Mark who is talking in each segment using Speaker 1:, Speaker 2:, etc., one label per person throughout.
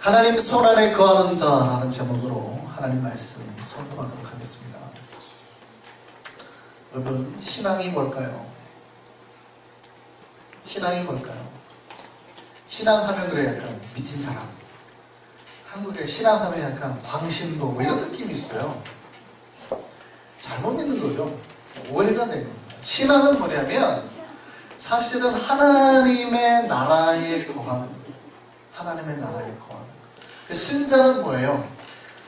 Speaker 1: 하나님 손 안에 거하는 자라는 제목으로 하나님 말씀 선포하도록 하겠습니다. 여러분, 신앙이 뭘까요? 신앙이 뭘까요? 신앙하면 그래 약간 미친 사람, 한국에 신앙하면 약간 광신도 뭐 이런 느낌이 있어요. 잘못 믿는 거죠. 오해가 되는 겁니다. 신앙은 뭐냐면 사실은 하나님의 나라에 거하는 거예요. 하나님의 나라에 거하는 거예요. 신자는 뭐예요?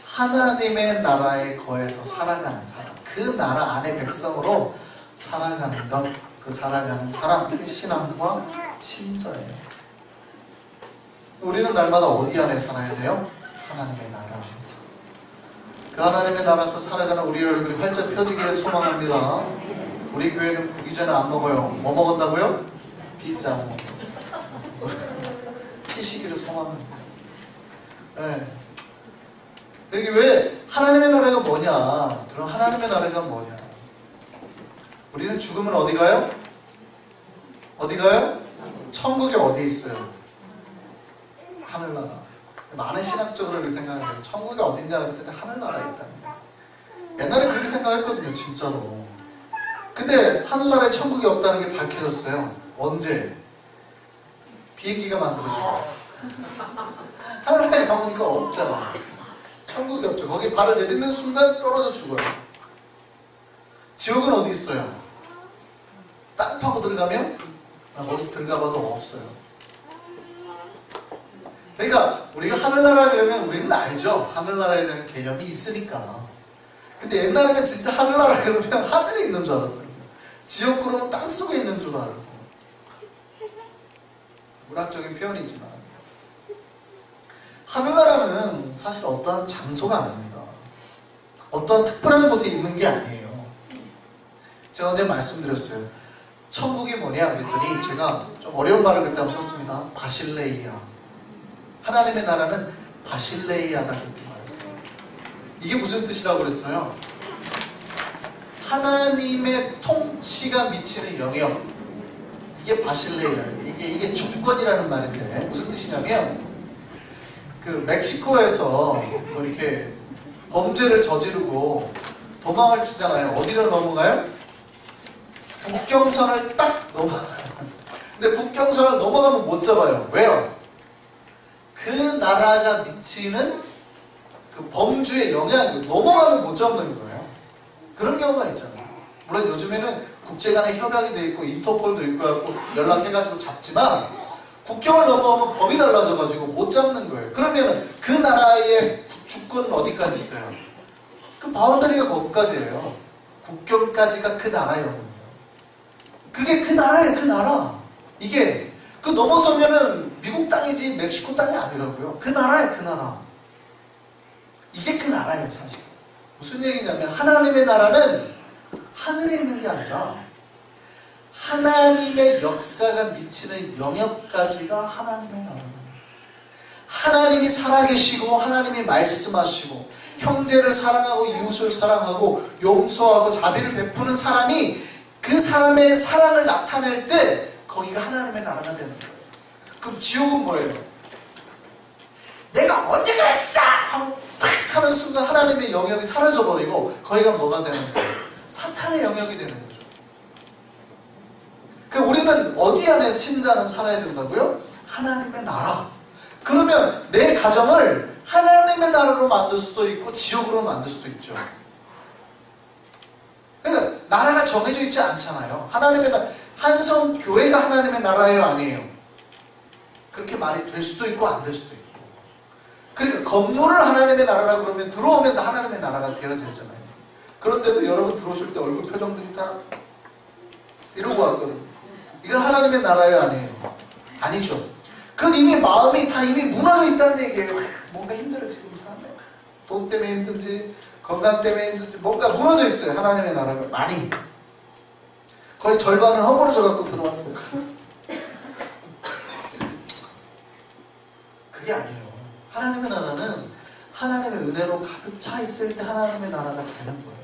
Speaker 1: 하나님의 나라에 거해서 살아가는 사람, 그 나라 안의 백성으로 살아가는 것, 그 살아가는 사람, 그게 신앙과 신자예요. 우리는 날마다 어디 안에 살아야 돼요? 하나님의 나라 안에서. 그 하나님의 나라에서 살아가는 우리의 얼굴이 활짝 펴지기를 소망합니다. 우리 교회는 부기전에 안 먹어요. 뭐 먹었다고요? 피자 먹어요. 피시기를 소망합니다. 네. 여기 왜 하나님의 나라가 뭐냐? 그럼 하나님의 나라가 뭐냐? 우리는 죽으면 어디 가요? 어디 가요? 천국에 어디 있어요? 하늘나라. 많은 신학적으로 그렇게 생각해요. 천국이 어딨냐 그랬더니 하늘나라에 있답니다. 옛날에 그렇게 생각했거든요, 진짜로. 근데 하늘나라에 천국이 없다는 게 밝혀졌어요. 언제? 비행기가 만들어지고 하늘나라에 가보니까 없잖아. 천국이 없죠. 거기 발을 내딛는 순간 떨어져 죽어요. 지옥은 어디 있어요? 땅 파고 들어가면 거기 들어가봐도 없어요. 그러니까 우리가 하늘나라 그러면 우리는 알죠. 하늘나라에 대한 개념이 있으니까. 근데 옛날에는 진짜 하늘나라 그러면 하늘에 있는 줄 알았거든요. 지옥 그러면 땅속에 있는 줄 알고. 문학적인 표현이지만 하늘나라는 사실 어떠한 장소가 아닙니다. 어떠한 특별한 곳에 있는 게 아니에요. 제가 언제 말씀드렸어요. 천국이 뭐냐 그랬더니 제가 좀 어려운 말을 그때 한번 썼습니다. 바실레이아. 하나님의 나라는 바실레이아다 그렇게 말했어요. 이게 무슨 뜻이라고 그랬어요? 하나님의 통치가 미치는 영역, 이게 바실레이아예요. 이게 주권이라는 말인데 무슨 뜻이냐면 그 멕시코에서 뭐 이렇게 범죄를 저지르고 도망을 치잖아요. 어디로 넘어가요? 국경선을 딱 넘어가요. 근데 국경선을 넘어가면 못 잡아요. 왜요? 그 나라가 미치는 그 범주의 영향이 넘어가면 못 잡는 거예요. 그런 경우가 있잖아요. 물론 요즘에는 국제 간에 협약이 돼 있고 인터폴도 있고 하고 연락해가지고 잡지만 국경을 넘어가면 법이 달라져가지고 못 잡는 거예요. 그러면 그 나라의 주권은 어디까지 있어요? 그 바운더리가 거기까지예요. 국경까지가 그 나라예요. 그게 그 나라예요. 그 나라. 이게 그 넘어서면은 미국 땅이지 멕시코 땅이 아니라고요. 그 나라예요. 그 나라. 이게 그 나라예요. 사실. 무슨 얘기냐면 하나님의 나라는 하늘에 있는 게 아니라 하나님의 역사가 미치는 영역까지가 하나님의 나라입니다. 하나님이 살아계시고 하나님이 말씀하시고 형제를 사랑하고 이웃을 사랑하고 용서하고 자비를 베푸는 사람이 그 사람의 사랑을 나타낼 때 거기가 하나님의 나라가 되는 거예요. 그럼 지옥은 뭐예요? 내가 언제 그랬어! 하고 팍 하는 순간 하나님의 영역이 사라져버리고 거기가 뭐가 되는 거예요? 사탄의 영역이 되는 거예요. 우리는 어디 안에 신자는 살아야 된다고요? 하나님의 나라. 그러면 내 가정을 하나님의 나라로 만들 수도 있고 지옥으로 만들 수도 있죠. 그러니까 나라가 정해져 있지 않잖아요. 하나님의 나라, 한성 교회가 하나님의 나라예요, 아니에요? 그렇게 말이 될 수도 있고 안 될 수도 있고. 그러니까 건물을 하나님의 나라라 그러면 들어오면 하나님의 나라가 되어지잖아요. 그런데도 여러분 들어오실 때 얼굴 표정들이 다 이러고 왔거든요. 이건 하나님의 나라예요, 아니에요? 아니죠. 그건 이미 마음이 다 이미 무너져 있다는 얘기예요. 뭔가 힘들어 지금 사람이. 돈 때문에 힘든지 건강 때문에 힘든지 뭔가 무너져 있어요. 하나님의 나라가 많이. 거의 절반을 허물어져 갖고 들어왔어요. 그게 아니에요. 하나님의 나라는 하나님의 은혜로 가득 차 있을 때 하나님의 나라가 되는 거예요.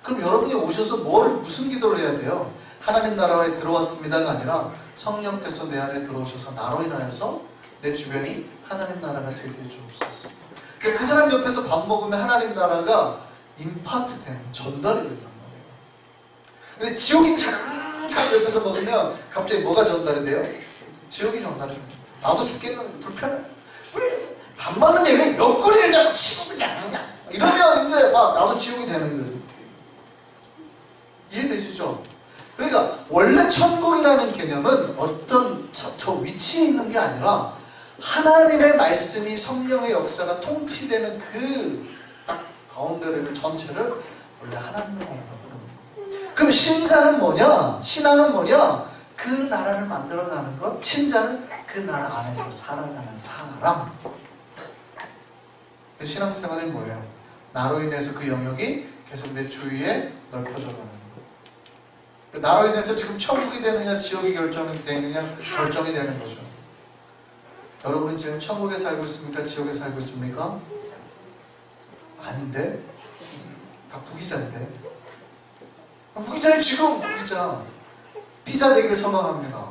Speaker 1: 그럼 여러분이 오셔서 무슨 기도를 해야 돼요? 하나님 나라에 들어왔습니다가 아니라 성령께서 내 안에 들어오셔서 나로 인하여서 내 주변이 하나님 나라가 되게 해주옵소서. 그러니까 그 사람 옆에서 밥 먹으면 하나님 나라가 임파트 되는, 전달이 된단 말이에요. 근데 지옥인 사람 옆에서 먹으면 갑자기 뭐가 전달이 돼요? 지옥이 전달이 돼요. 나도 죽겠는, 불편해. 왜 밥 먹느냐, 왜 옆구리를 자꾸 치고 그냥 하느냐, 이러면 이제 막 나도 지옥이 되는 거예요. 이해되시죠? 그러니까 원래 천국이라는 개념은 어떤 저 위치에 있는 게 아니라 하나님의 말씀이, 성령의 역사가 통치되는 그 딱 바운더리를 전체를 원래 하나님의 나라라고 합니다. 그럼 신사는 뭐냐? 신앙은 뭐냐? 그 나라를 만들어가는 것. 신자는 그 나라 안에서 살아가는 사람. 신앙생활은 뭐예요? 나로 인해서 그 영역이 계속 내 주위에 넓혀져 가는 거예요. 나로 인해서 지금 천국이 되느냐 지옥이 결정이 되느냐 결정이 되는 거죠. 여러분은 지금 천국에 살고 있습니까? 지옥에 살고 있습니까? 아닌데? 다 부기자인데? 부기자의 지금 부기자. 피자 되기를 소망합니다.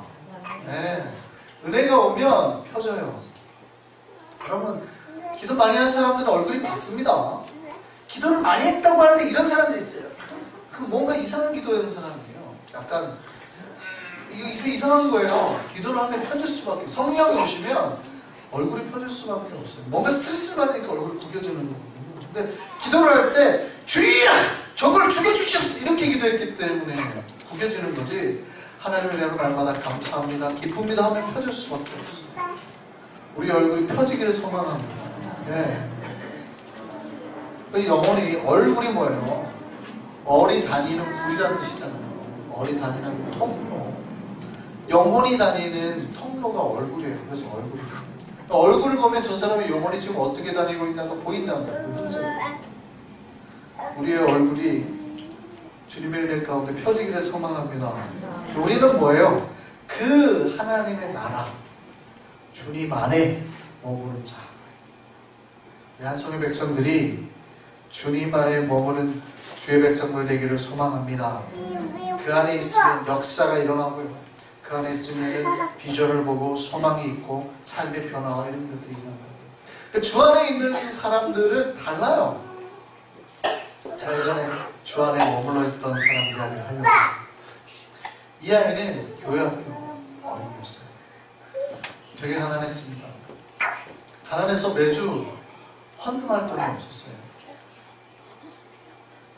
Speaker 1: 네. 은혜가 오면 펴져요. 여러분, 기도 많이 하는 사람들은 얼굴이 밝습니다. 기도를 많이 했다고 하는데 이런 사람도 있어요. 그 뭔가 이상한 기도하는 사람이에요. 약간 이거 이상한 거예요. 기도를 하면 펴질 수밖에 없어요. 성령이 오시면 얼굴이 펴질 수밖에 없어요. 뭔가 스트레스를 받으니까 얼굴이 구겨지는 거거든요. 근데 기도를 할 때 주의야! 저걸 죽여주시옵소서! 이렇게 기도했기 때문에 구겨지는 거지. 하나님의 은혜로 날마다 감사합니다, 기쁩니다 하면 펴질 수밖에 없어요. 우리 얼굴이 펴지기를 소망합니다. 네. 영혼이, 얼굴이 뭐예요? 얼이 다니는 굴이라는 뜻이잖아요. 얼이 다니는 통로. 영혼이 다니는 통로가 얼굴이에요. 그래서 얼굴이에요. 얼굴을 보면 저 사람의 영혼이 지금 어떻게 다니고 있나가 보인다는 거예요. 그 흔적이. 우리의 얼굴이 주님의 은혜 가운데 펴지기를 소망합니다. 우리는 뭐예요? 그 하나님의 나라, 주님 안에 머무는 자. 한성의 백성들이 주님 안에 머무는 주의 백성들 되기를 소망합니다. 그 안에 있으면 역사가 일어나고요. 그 안에 있으면 비전을 보고 소망이 있고 삶의 변화와 이런 것들이 일어나요. 주 안에 있는 사람들은 달라요. 자, 예전에 주 안에 머물러 있던 사람 이야기를 하려고. 이 아이는 교회학교 어린이였어요. 되게 가난했습니다. 가난해서 매주 헌금할 돈이 없었어요.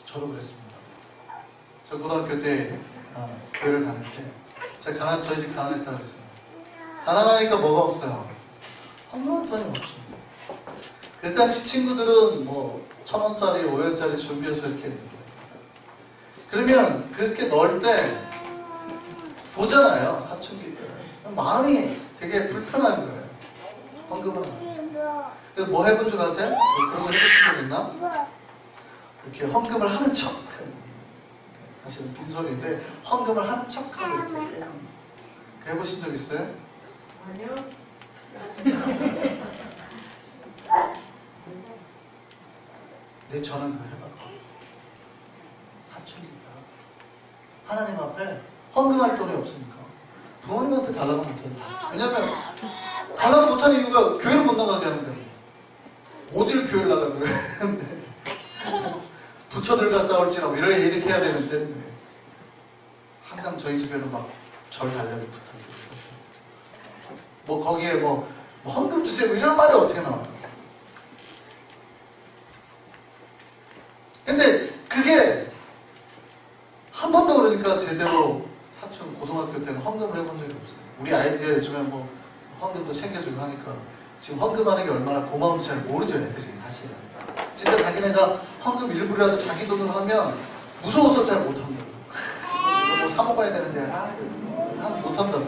Speaker 1: 저도 그랬습니다. 저 고등학교 때 교회를 다닐 때 저희 집 가난했다고 그랬잖아요. 가난하니까 뭐가 없어요? 헌금할 돈이 없죠. 그 당시 친구들은 뭐 1,000원짜리, 500원짜리 준비해서 이렇게 했는데, 그러면 그렇게 넣을 때 보잖아요. 사춘기 때 마음이 되게 불편한 거예요. 헌금을 하면. 그래서 뭐 해본 줄 아세요? 뭐 그런 거 해보신 적 있나? 이렇게 헌금을 하는 척. 사실은 빈소리인데 헌금을 하는 척하고 이렇게 해보신 적 있어요?
Speaker 2: 아니요.
Speaker 1: 네, 저는 그거 해봤거든요. 사춘기가 하나님 앞에 헌금할 돈이 없으니까 부모님한테 달라고 못해요. 왜냐면 달라고 못하는 이유가 교회를 못 나가게 하는데, 어딜 교회를 나가고 그러는데 부처들과 싸울지라고 이렇게 해야 되는데, 항상 저희 집에는 막 절 달라고 부탁을 했어요. 뭐 거기에 뭐 헌금 주세요 이런 말이 어떻게 나와요? 근데 그게 한 번도 그러니까 제대로 사춘 고등학교 때는 헌금을 해본 적이 없어요. 우리 아이들이 요즘에 뭐 헌금도 챙겨주고 하니까 지금 헌금하는 게 얼마나 고마운지 잘 모르죠, 애들이 사실은. 진짜 자기네가 헌금 일부라도 자기 돈으로 하면 무서워서 잘 못한다고. 뭐 사 먹어야 되는데 못한다고.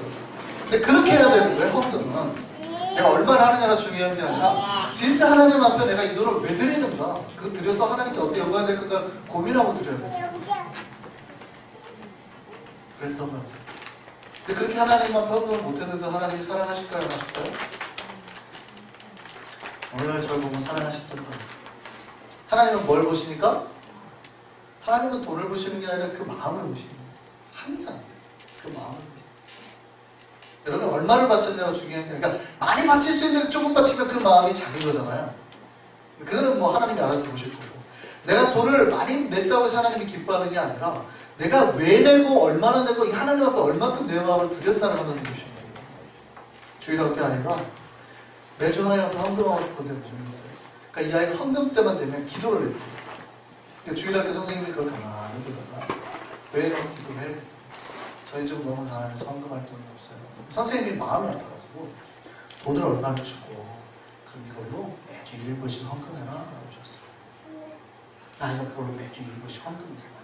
Speaker 1: 근데 그렇게 해야 되는 거예요. 헌금은 내가 얼마나 하느냐가 중요한 게 아니라 진짜 하나님 앞에 내가 이 돈을 왜 드리는가, 그거 드려서 하나님께 어떻게 연구해야 될까 고민하고 드려야 돼요. 그랬던 거예요. 근데 그렇게 하나님 앞에 헌금을 못했는데 하나님이 사랑하실까요? 안 하실까요? 오늘 저를 보면 사랑하셨던 거예요. 하나님은 뭘 보시니까? 하나님은 돈을 보시는 게 아니라 그 마음을 보시는 거예요. 항상 그 마음을 보시는 거예요. 여러분 얼마를 바쳤냐가 중요한 게 아니라 많이 바칠 수 있는 조금 바치면 그 마음이 작은 거잖아요. 그거는 뭐 하나님이 알아서 보실 거고 내가 돈을 많이 냈다고 해서 하나님이 기뻐하는 게 아니라 내가 왜 내고 얼마나 내고 이 하나님 앞에 얼마큼 내 마음을 드렸다는 하나님 보시는 거예요. 주일학교 아이가 매주 하나님 앞에 헌금하고 싶은 게 좀 있어요. 그러니까 이 아이가 헌금 때만 되면 기도를 해요. 그러니까 주일학교 선생님이 그걸 가만히 보다가 왜 이렇게 기도해? 저희 집 너무 가난해서 헌금할 돈이 없어요. 선생님이 마음이 아파가지고 돈을 얼마를 주고 그럼 이걸로 매주 1불씩 헌금해라 라고 줬어요. 아이가 그걸로 매주 1불씩 헌금했어요.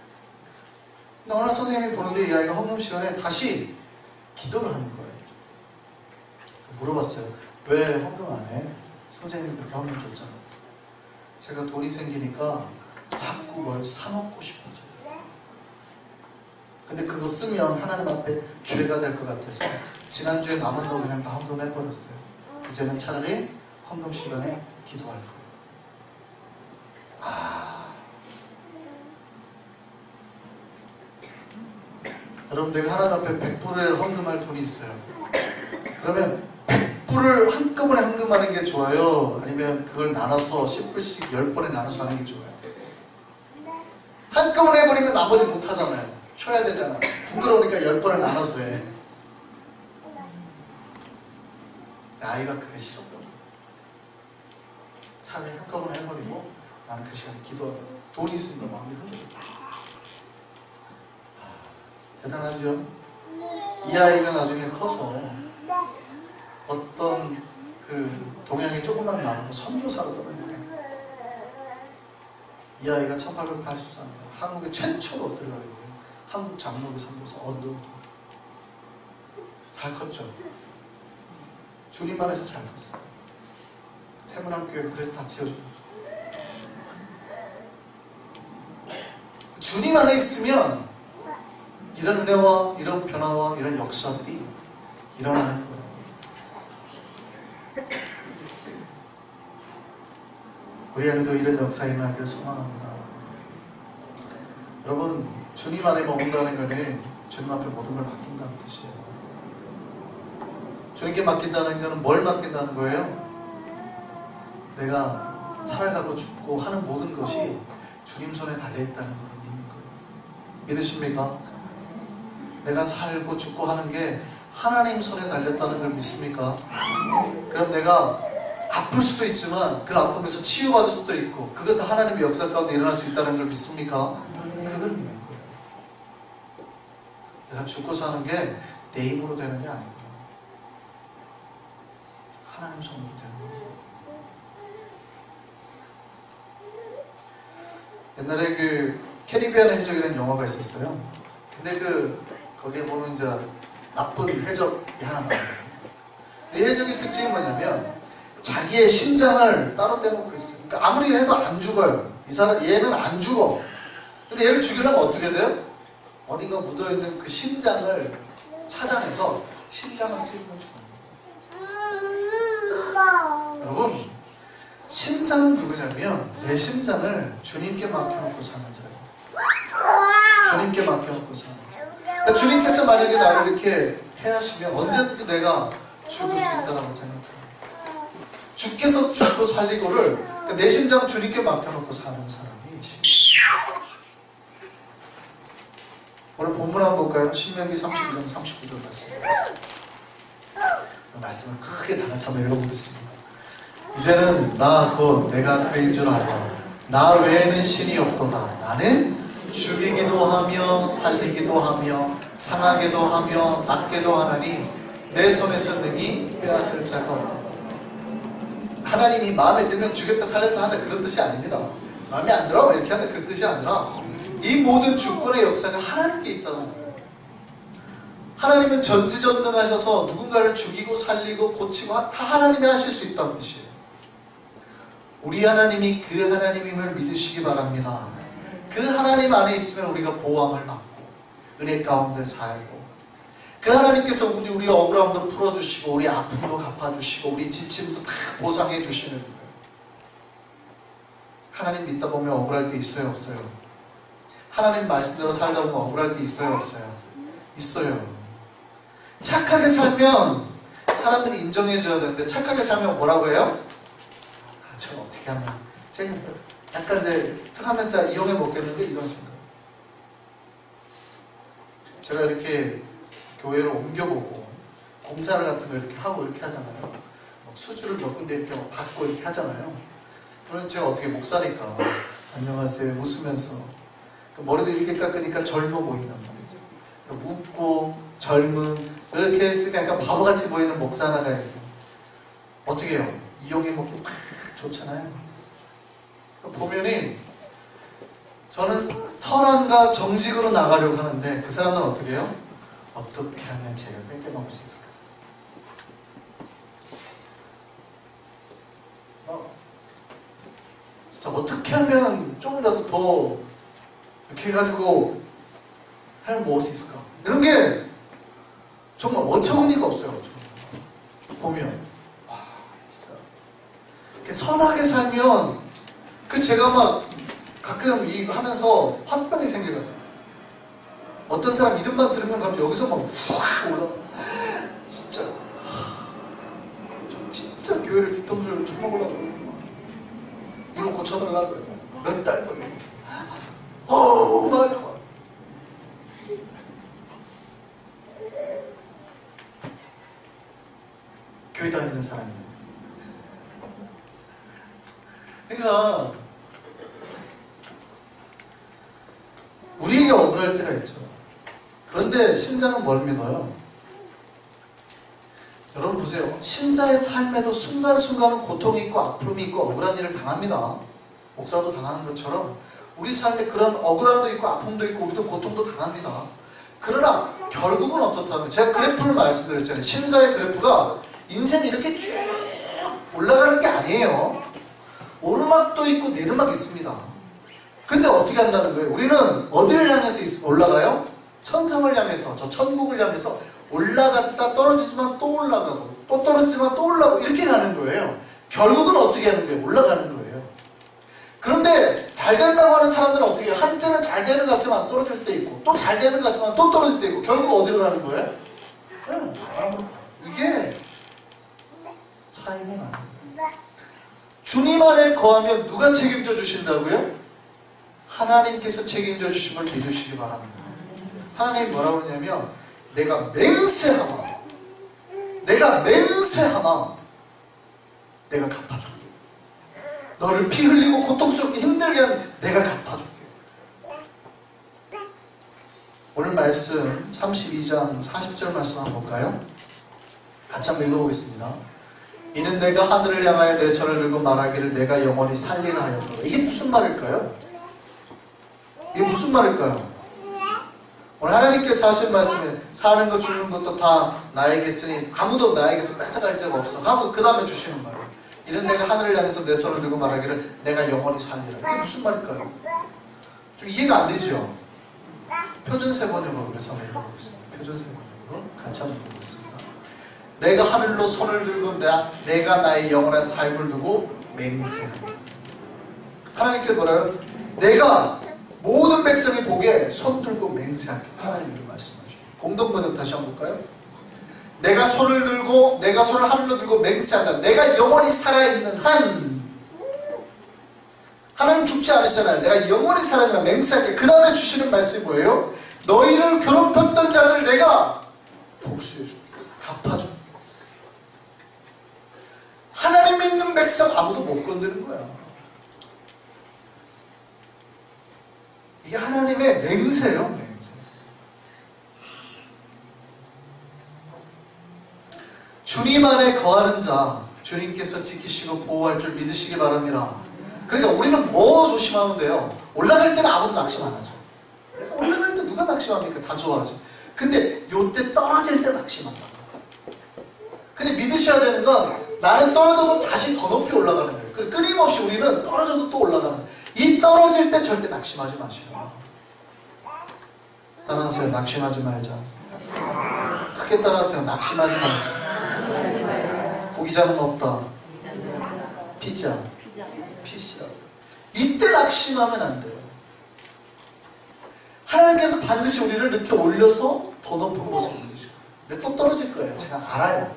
Speaker 1: 근데 어느 날 선생님이 보는데 이 아이가 헌금 시간에 다시 기도를 하는 거예요. 물어봤어요. 왜 헌금 안 해? 선생님이 그렇게 헌금 줬잖아요. 제가 돈이 생기니까 자꾸 뭘 사먹고 싶어져요. 근데 그거 쓰면 하나님 앞에 죄가 될 것 같아서 지난주에 남은 돈 그냥 다 헌금해버렸어요. 이제는 차라리 헌금 시간에 기도할 거예요. 여러분 내가 하나님 앞에 100불을 헌금할 돈이 있어요. 그러면 100불을 한꺼번에 헌금하는 게 좋아요? 아니면 그걸 나눠서 10불씩 10번에 나눠서 하는 게 좋아요? 한꺼번에 해버리면 나머지 못하잖아요. 쉬어야 되잖아. 부끄러우니까 10번을 나눠서 해. 아이가 그게 싫었거든. 차라리 한꺼번에 해버리고 나는 그 시간에 기도하고 돈이 있으니까 마음이 흔들려. 대단하죠? 이 아이가 나중에 커서 어떤 그 동양의 조그만 나무로 선교사로 떠났는데 이 아이가 1884년 한국에 최초로 들어가게 돼요. 한국 장로교 선교사 언더우드. 잘 컸죠? 주님 안에서 잘 컸어요. 세문학교에 그래서 다 지어준 거죠. 주님 안에 있으면 이런 은혜와 이런 변화와 이런 역사들이 일어나는 거예요. 우리 안에도 이런 역사 일어나기를 소망합니다. 여러분 주님 안에 머문다는 것은 주님 앞에 모든 걸 맡긴다는 뜻이에요. 주님께 맡긴다는 것은 뭘 맡긴다는 거예요? 내가 살아가고 죽고 하는 모든 것이 주님 손에 달려있다는 걸 믿는 거예요. 믿으십니까? 내가 살고 죽고 하는 게 하나님 손에 달렸다는 걸 믿습니까? 그럼 내가 아플 수도 있지만 그 아픔에서 치유받을 수도 있고 그것도 하나님의 역사 가운데 일어날 수 있다는 걸 믿습니까? 그걸 믿는 거예요. 내가 죽고 사는 게 내 힘으로 되는 게 아니고 하나님 손으로 되는 거예요. 옛날에 그 캐리비안 해적이라는 영화가 있었어요. 근데 거기에 보면 이제 나쁜 해적이 하나 나와요. 이 해적의 특징이 뭐냐면 자기의 심장을 따로 떼놓고 있어요. 그러니까 아무리 해도 안 죽어요. 얘는 안 죽어. 근데 얘를 죽이려면 어떻게 돼요? 어딘가 묻어있는 그 심장을 찾아내서 심장을 찌르고 죽어요. 여러분 심장은 누구냐면 내 심장을 주님께 맡겨놓고 사는 자예요. 주님께 맡겨놓고 사는 자예요. 그러니까 주님께서 만약에 나를 이렇게 해하시면 언제든지 내가 죽을 수 있다고 생각해요. 주께서 죽고 살리고를 그러니까 내 심장 주님께 맡겨놓고 사는 사람이 오늘 본문 한번 볼까요? 신명기 32장 39절 말씀을 크게 다 같이 한번 읽어보겠습니다. 이제는 나 곧 내가 그인 줄 알아. 나 외에는 신이 없도다. 나는 죽이기도 하며 살리기도 하며 상하게도 하며 낫게도 하나니 내 손에서 능히 빼앗을 자가 없다. 하나님이 마음에 들면 죽였다 살렸다 한다 그런 뜻이 아닙니다. 마음에 안 들어 이렇게 한다 그런 뜻이 아니라 이 모든 주권의 역사가 하나님께 있다는 거예요. 하나님은 전지전능하셔서 누군가를 죽이고 살리고 고치고 다 하나님이 하실 수 있다는 뜻이에요. 우리 하나님이 그 하나님임을 믿으시기 바랍니다. 그 하나님 안에 있으면 우리가 보호함을 받고 은혜 가운데 살고 그 하나님께서 우리 억울함도 풀어주시고 우리 아픔도 갚아주시고 우리 지침도 다 보상해 주시는 거예요. 하나님 믿다 보면 억울할 때 있어요 없어요? 하나님 말씀대로 살다 보면 억울할 때 있어요 없어요? 있어요. 착하게 살면 사람들이 인정해줘야 되는데 착하게 살면 뭐라고 해요? 아, 제가 어떻게 하면 제가 약간 이제 특하면 다 이용해 먹겠는데 이렇습니다. 제가 이렇게 교회를 옮겨보고 공사를 같은 거 이렇게 하고 이렇게 하잖아요. 수주를 몇 군데 이렇게 받고 이렇게 하잖아요. 그러면 제가 어떻게 목사니까 안녕하세요 웃으면서 머리도 이렇게 깎으니까 젊어 보인단 말이죠. 웃고 젊은 이렇게 했으니까 약간 바보같이 보이는 목사 하나가 있고 어떻게 해요? 이용해 먹기 팍 좋잖아요. 보면은 저는 선함과 정직으로 나가려고 하는데 그 사람은 어떻게 해요? 어떻게 하면 제가 뺏겨먹을 수 있을까? 진짜 어떻게 하면 조금이라도 더 이렇게 해가지고 하면 먹을 수 있을까? 이런 게 정말 어처구니가 없어요. 보면 와 진짜 이렇게 선하게 살면 그 제가 막 가끔 이 하면서 화병이 생겨가지고 어떤 사람 이름만 들으면 가면 여기서 막 확 올라 진짜 교회를 뒤통수를 쳐먹으려고 이거 고쳐달라고 몇 달 걸려. 맞아. 교회 다니는 사람이에요. 그러니까 우리에게 억울할 때가 있죠. 그런데 신자는 뭘 믿어요? 여러분 보세요. 신자의 삶에도 순간순간은 고통이 있고 아픔이 있고 억울한 일을 당합니다. 목사도 당하는 것처럼 우리 삶에 그런 억울함도 있고 아픔도 있고 우리도 고통도 당합니다. 그러나 결국은 어떻다면 제가 그래프를 말씀드렸잖아요. 신자의 그래프가 인생이 이렇게 쭉 올라가는 게 아니에요. 오르막도 있고 내리막이 있습니다. 근데 어떻게 한다는 거예요? 우리는 어디를 향해서 올라가요? 천상을 향해서, 저 천국을 향해서 올라갔다 떨어지지만 또 올라가고 또 떨어지지만 또 올라가고 이렇게 가는 거예요. 결국은 어떻게 하는 거예요? 올라가는 거예요. 그런데 잘 된다고 하는 사람들은 어떻게 해요? 한때는 잘 되는 것 같지만 떨어질 때 있고 또 잘 되는 것 같지만 또 떨어질 때 있고 결국 어디로 가는 거예요? 이게 차이구나. 주님 안에 거하면 누가 책임져 주신다고요? 하나님께서 책임져 주심을 믿으시기 바랍니다. 하나님이 뭐라고 그러냐면 내가 맹세하마 내가 갚아줄게. 너를 피 흘리고 고통스럽게 힘들게 한 내가 갚아줄게. 오늘 말씀 32장 40절 말씀 한번 볼까요? 같이 한번 읽어보겠습니다. 이는 내가 하늘을 향하여 내 손을 들고 말하기를 내가 영원히 살리라 하였노라. 이게 무슨 말일까요? 이게 무슨 말일까요? 오늘 하나님께서 하신 말씀에 사는 것 주는 것도 다 나에게 있으니 아무도 나에게서 뺏어갈 자가 없어 하고 그 다음에 주시는 말이에요. 이는 내가 하늘을 향해서 내 손을 들고 말하기를 내가 영원히 살리라. 이게 무슨 말일까요? 좀 이해가 안 되죠? 표준 세번역으로 그래서 한번 읽어보겠습니다. 표준 세번역으로 같이 한번 읽어보겠습니다. 내가 하늘로 손을 들고 내가 나의 영원한 삶을 두고 맹세한다. 하나님께 뭐라요? 내가 모든 백성이 보기에 손 들고 맹세하게. 하나님이 말씀하시죠. 공동번역 다시 한번 볼까요? 내가 손을 하늘로 들고 맹세한다. 내가 영원히 살아있는 한. 하나님 죽지 않으시잖아요. 내가 영원히 살아있는 맹세할게. 그 다음에 주시는 말씀이 뭐예요? 너희를 괴롭혔던 자들 내가 복수해줄게. 갚아줄게. 하나님 믿는 백성 아무도 못 건드는 거야. 이게 하나님의 맹세예요. 맹세. 주님 안에 거하는 자 주님께서 지키시고 보호할 줄 믿으시기 바랍니다. 그러니까 우리는 뭐 조심하면 돼요? 올라갈 때는 아무도 낙심 안 하죠. 올라갈 때 누가 낙심합니까? 다 좋아하지. 근데 요때 떨어질 때 낙심한다. 근데 믿으셔야 되는 건 나는 떨어져도 다시 더 높이 올라가는 거예요. 끊임없이 우리는 떨어져도 또 올라가는 거예요. 이 떨어질 때 절대 낙심하지 마시고. 따라하세요. 낙심하지 말자. 크게 따라하세요. 낙심하지 말자. 구기자는 없다. 피자. 이때 낙심하면 안 돼요. 하나님께서 반드시 우리를 이렇게 올려서 더 높은 곳에 올리시고 근데 또 떨어질 거예요. 제가 알아요.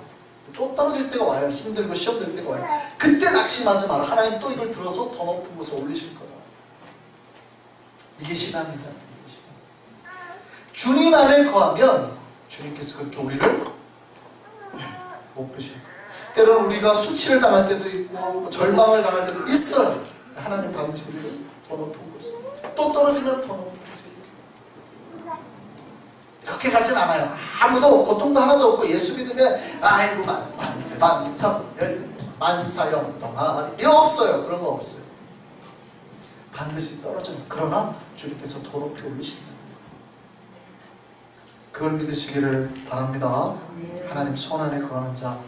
Speaker 1: 또 떨어질 때가 와요. 힘들고 시험 될 때가 와요. 그때 낙심하지 마라. 하나님 또 이걸 들어서 더 높은 곳에 올리실 거예요. 이게 신앙입니다. 주님 안에 거하면 주님께서 그렇게 우리를 높으실 거예요. 때로는 우리가 수치를 당할 때도 있고 절망을 당할 때도 있어요. 하나님 반드시 우리를 더 높은 곳에, 또 떨어지면 더 높은 곳에 이렇게 가진 않아요. 아무도 고통도 하나도 없고 예수 믿으면 아이고 만세 만성열 만사형통하리 이거 없어요. 그런 거 없어요. 반드시 떨어져요. 그러나 주님께서 더 높이 올리신다. 그걸 믿으시기를 바랍니다. 하나님 손 안에 거하는 자.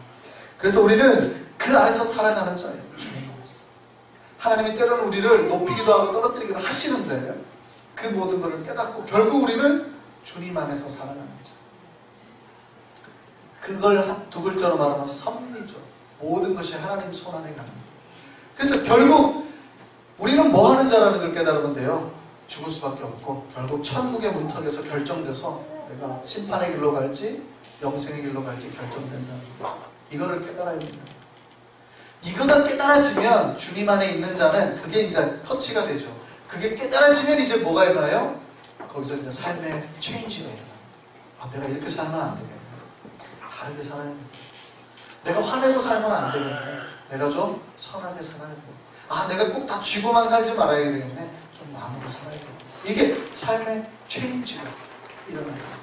Speaker 1: 그래서 우리는 그 안에서 살아가는 자예요. 주님 안에서. 하나님이 때로는 우리를 높이기도 하고 떨어뜨리기도 하시는데 그 모든 것을 깨닫고 결국 우리는 주님 안에서 살아가는 자. 그걸 두 글자로 말하면 섭리죠. 모든 것이 하나님 손 안에 가는 거예요. 그래서 결국 우리는 뭐 하는 자라는 걸 깨달으면 돼요. 죽을 수밖에 없고 결국 천국의 문턱에서 결정돼서 내가 심판의 길로 갈지 영생의 길로 갈지 결정된다는 거. 이거를 깨달아야 됩니다. 이거가 깨달아지면 주님 안에 있는 자는 그게 이제 터치가 되죠. 그게 깨달아지면 이제 뭐가 일어나요? 거기서 이제 삶의 체인지가 일어나요. 아, 내가 이렇게 살면 안 되겠네. 다르게 살아야 돼. 내가 화내고 살면 안 되겠네. 내가 좀 선하게 살아야 돼. 아, 내가 꼭 다 쥐고만 살지 말아야 되겠네. 좀 나누고 살아야 돼. 이게 삶의 체인지가 일어나요.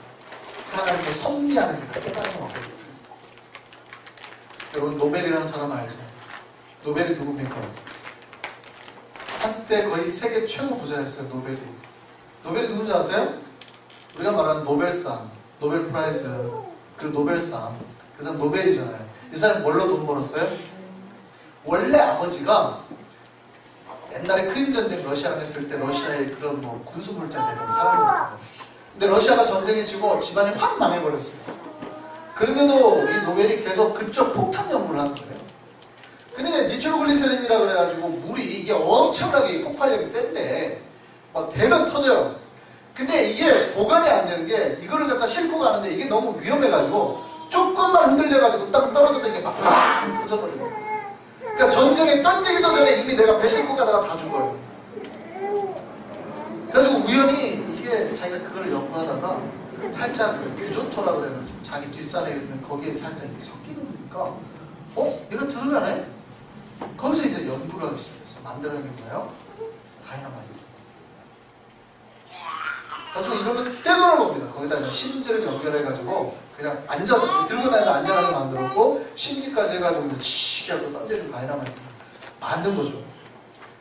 Speaker 1: 하나님의 섭리하는 게 깨달은 거거든요. 여러분 노벨이라는 사람 알죠? 노벨이 누굽니까? 한때 거의 세계 최고 부자였어요. 노벨이. 노벨이 누군지 아세요? 우리가 말하는 노벨상, 노벨 프라이즈, 그 노벨상, 그 사람 노벨이잖아요. 이 사람이 뭘로 돈 벌었어요? 원래 아버지가 옛날에 크림 전쟁 러시아랑 했을 때 러시아의 그런 뭐 군수물자 되는 사람이었어요. 근데 러시아가 전쟁에 지고 집안이 확 망해버렸어요. 그런데도 이 노벨이 계속 그쪽 폭탄 연구를 하는 거예요. 근데 니트로글리세린이라 그래가지고 물이 이게 엄청나게 폭발력이 센데 막 대면 터져요. 근데 이게 보관이 안 되는 게 이거를 갖다 싣고 가는데 이게 너무 위험해가지고 조금만 흔들려가지고 딱 떨어졌다 이게 막 터져버려요. 그러니까 전쟁에 던지기도 전에 이미 내가 배 싣고 가다가 다 죽어요. 그래가지고 우연히 이게 자기가 그걸 연구하다가 살짝 규조토라고 그래가지고 자기 뒷산에 있는 거기에 살짝 이렇게 섞이는 거니까 얘가 들어가네? 거기서 이제 연구를 하기 시작했어. 만들어낸 게 뭐예요? 다이너마이트. 나중에 이런 거 떼놓은 겁니다. 거기다 이제 심지를 연결해가지고 그냥 들고 다니는 안전하게 만들었고 심지까지 해가지고 이제 치익 하고 던지는 다이너마이트 만든 거죠.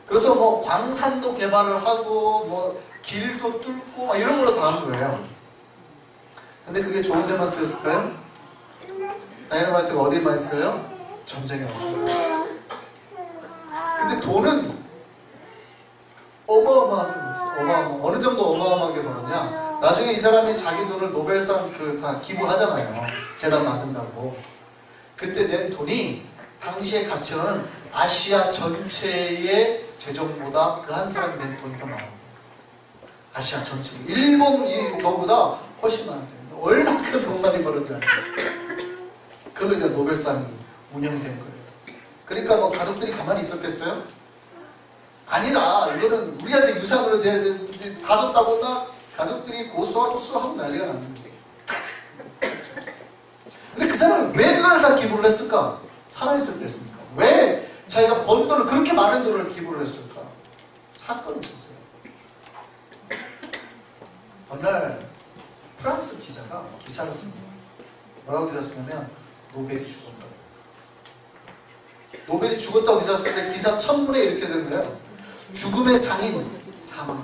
Speaker 1: 그래서 뭐 광산도 개발을 하고 뭐 길도 뚫고 막 이런 걸로 다 한 거예요. 근데 그게 좋은 데만 쓰였을까요? 다이너마이트가 어디에 많이 써요? 전쟁에 나오죠. 근데 돈은 어마어마하게 벌었어요. 어느 정도 어마어마하게 벌었냐? 나중에 이 사람이 자기 돈을 노벨상 다 기부하잖아요. 재단 만든다고. 그때 낸 돈이 당시의 가치로는 아시아 전체의 재정보다 그 한 사람이 낸 돈이 더 많아요. 아시아 전체. 일본 이거보다 훨씬 많아요. 얼마큼 돈 많이 벌었냐. 그걸로 이제 노벨상이 운영된 거예요. 그러니까 뭐 가족들이 가만히 있었겠어요? 아니다. 이거는 우리한테 유산으로 다 줬다고 막 가족들이 고소하고 수하고 난리가 났는데. 근데 그 사람은 왜 그걸 다 기부를 했을까? 살아있을 때 했습니까? 왜 자기가 번 돈을 그렇게 많은 돈을 기부를 했을까? 사건이 있었어요. 어느 날 프랑스 기자가 기사를 씁니다. 뭐라고 기사 쓰냐면 노벨이 죽었다. 노벨이 죽었다고 기사 쓸 때 기사 첫문에 이렇게 된 거예요. 죽음의 상인 사망.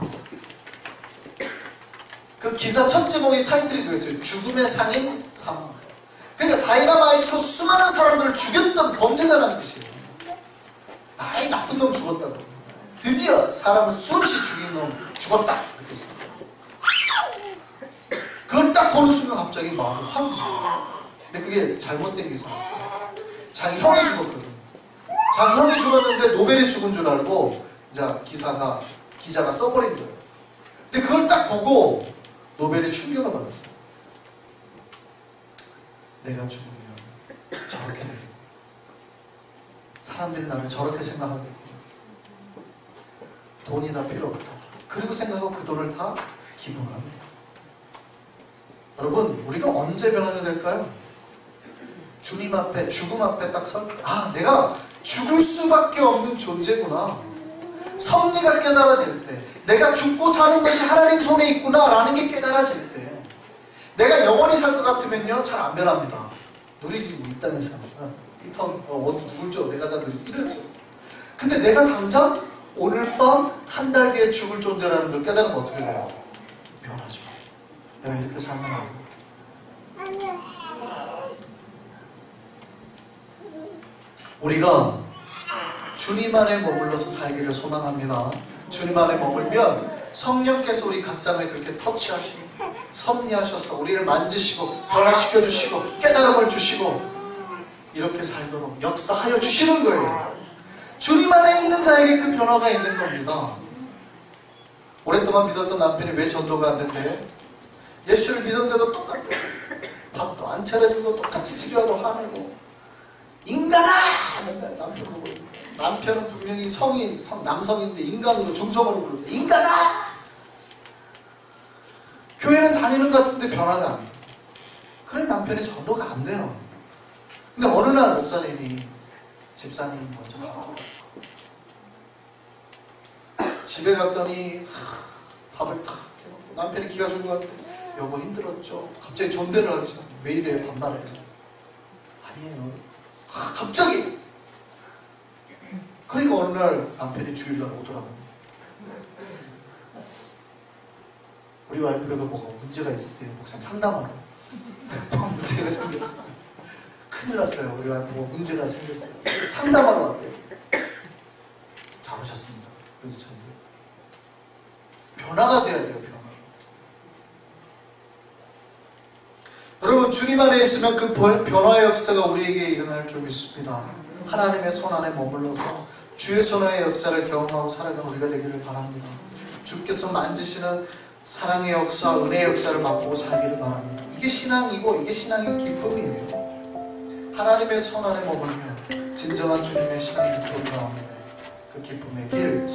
Speaker 1: 그 기사 첫 제목의 타이틀이 그거였어요. 죽음의 상인 사망. 그러니까 다이너마이트로 수많은 사람들을 죽였던 범죄자라는 뜻이에요. 아이 나쁜 놈 죽었다고. 드디어 사람을 수없이 죽인 놈 죽었다. 이렇게 했어요. 그걸 딱 보는 순간 갑자기 마음이 확. 근데 그게 잘못된 기사였어요. 자기 형이 죽었거든. 자기 형이 죽었는데 노벨이 죽은 줄 알고 이제 기자가 써버린 거예요. 근데 그걸 딱 보고 노벨이 충격을 받았어요. 내가 죽으면 저렇게 되고 사람들이 나를 저렇게 생각하겠고 돈이 다 필요 없다. 그리고 생각하고 그 돈을 다 기부합니다. 여러분, 우리가 언제 변화가 될까요? 주님 앞에, 죽음 앞에 딱 설 때, 아, 내가 죽을 수밖에 없는 존재구나. 섭리가 깨달아질 때, 내가 죽고 사는 것이 하나님 손에 있구나 라는 게 깨달아질 때, 내가 영원히 살 것 같으면요, 잘 안 변합니다. 누리지 뭐 있다면서 이턴 누굴 줘, 내가 다 누리지 이러죠. 근데 내가 당장 오늘 밤 한 달 뒤에 죽을 존재라는 걸 깨달으면 어떻게 돼요? 변하죠. 내가 이렇게 살면 안 돼요. 우리가 주님 안에 머물러서 살기를 소망합니다. 주님 안에 머물면 성령께서 우리 각자를 그렇게 터치하시고 섭리하셔서 우리를 만지시고 변화시켜 주시고 깨달음을 주시고 이렇게 살도록 역사하여 주시는 거예요. 주님 안에 있는 자에게 그 변화가 있는 겁니다. 오랫동안 믿었던 남편이 왜 전도가 안 된대요? 예수를 믿었는데도 똑같고 밥도 안 차려주고 똑같이 지겨워도 화내고 인간아! 맨날 남편을 부르고 남편은 분명히 남성인데 인간으로 중성으로 부르죠. 인간아! 교회는 다니는 것 같은데 변화가 안 돼요. 그래 남편이 전도가 안 돼요. 근데 어느 날 목사님이 집사님 먼저 가고 집에 갔더니 밥을 탁 해놓고 남편이 기가 죽은 것 같아. 여보 힘들었죠? 갑자기 존대를 하죠. 왜 이래요? 반말해요. 아니에요. 갑자기. 그러니까 어느 날 남편이 주일날 오더라고요. 우리 와이프가 뭐가 문제가 있을 때 목사님 상담하러 문제가 생겼어요. 큰일 났어요. 우리 와이프가 문제가 생겼어요. 상담하러 왔대요. 잘 오셨습니다. 그래서 저는 변화가 돼야 돼요. 변화. 여러분 주님 안에 있으면 그 변화의 역사가 우리에게 일어날 줄 믿습니다. 하나님의 손 안에 머물러서 주의 손의 역사를 경험하고 살아가는 우리가 되기를 바랍니다. 주께서 만지시는 사랑의 역사, 은혜의 역사를 맛보고 살기를 바랍니다. 이게 신앙이고 이게 신앙의 기쁨이에요. 하나님의 손 안에 머물며 진정한 주님의 신앙의 기쁨을 나옵니다. 그 기쁨의 길